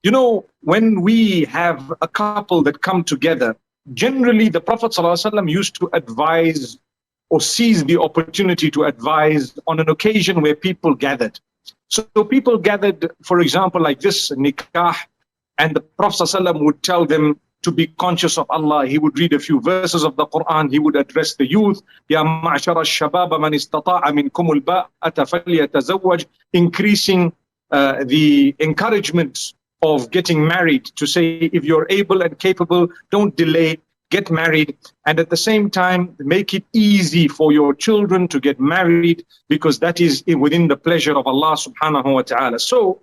When we have a couple that come together, generally the Prophet ﷺ used to advise or seize the opportunity to advise on an occasion where people gathered. So people gathered, for example, like this nikah, and the Prophet ﷺ would tell them to be conscious of Allah. He would read a few verses of the Qur'an. He would address the youth. Ya ma'ashara al-shabab man istata'a minkum al-ba'ata falyatazawwaj, increasing the encouragement of getting married, to say if you're able and capable, don't delay, get married. And at the same time, make it easy for your children to get married, because that is within the pleasure of Allah subhanahu wa ta'ala. So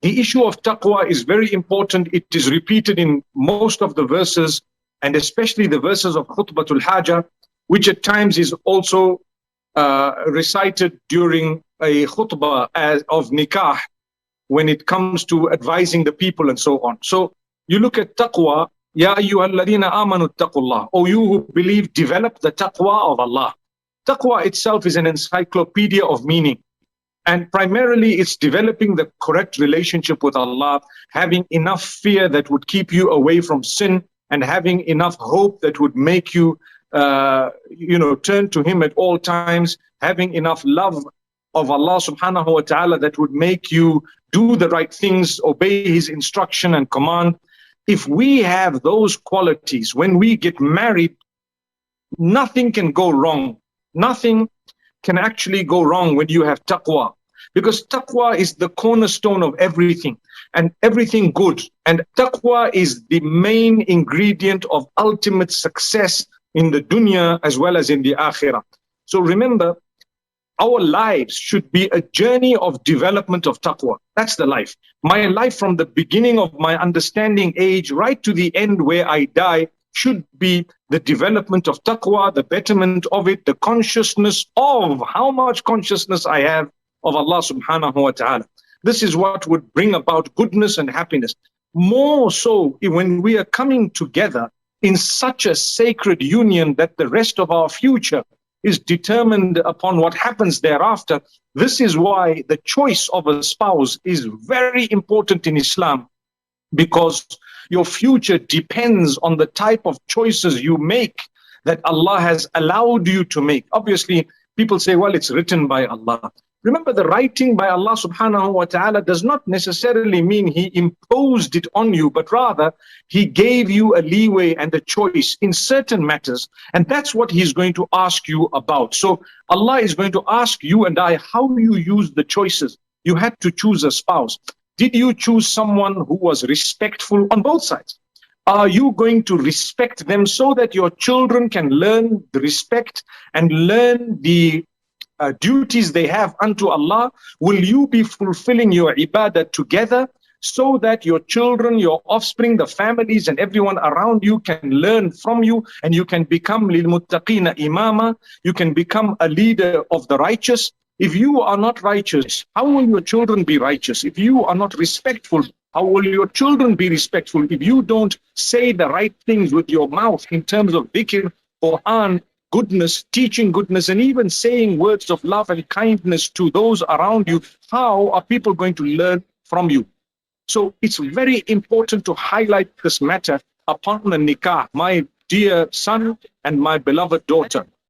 the issue of taqwa is very important. It is repeated in most of the verses, and especially the verses of khutbatul haja, which at times is also recited during a khutbah of nikah, when it comes to advising the people and so on. So you look at taqwa, Ya ayyuhalladhina amanu taqullah, O you who believe, develop the taqwa of Allah. Taqwa itself is an encyclopedia of meaning. And primarily it's developing the correct relationship with Allah, having enough fear that would keep you away from sin, and having enough hope that would make you, turn to Him at all times, having enough love of Allah subhanahu wa ta'ala that would make you do the right things, obey His instruction and command. If we have those qualities, when we get married, nothing can go wrong. Nothing can actually go wrong when you have taqwa, because taqwa is the cornerstone of everything and everything good. And taqwa is the main ingredient of ultimate success in the dunya as well as in the akhirah. So remember, our lives should be a journey of development of taqwa. That's the life. My life, from the beginning of my understanding age right to the end where I die, should be the development of taqwa, the betterment of it, the consciousness of how much consciousness I have of Allah subhanahu wa ta'ala. This is what would bring about goodness and happiness. More so when we are coming together in such a sacred union that the rest of our future is determined upon what happens thereafter. This is why the choice of a spouse is very important in Islam, because your future depends on the type of choices you make that Allah has allowed you to make. Obviously, people say, well, it's written by Allah. Remember, the writing by Allah subhanahu wa ta'ala does not necessarily mean He imposed it on you, but rather He gave you a leeway and a choice in certain matters. And that's what He's going to ask you about. So Allah is going to ask you and I how you use the choices. You had to choose a spouse. Did you choose someone who was respectful on both sides? Are you going to respect them so that your children can learn the respect and learn the duties they have unto Allah? Will you be fulfilling your ibadah together so that your children, your offspring, the families and everyone around you can learn from you, and you can become lil-muttaqina imama, you can become a leader of the righteous? If you are not righteous, how will your children be righteous? If you are not respectful, how will your children be respectful? If you don't say the right things with your mouth in terms of dhikr, Qur'an, goodness, teaching goodness, and even saying words of love and kindness to those around you, how are people going to learn from you? So it's very important to highlight this matter upon the nikah, my dear son and my beloved daughter.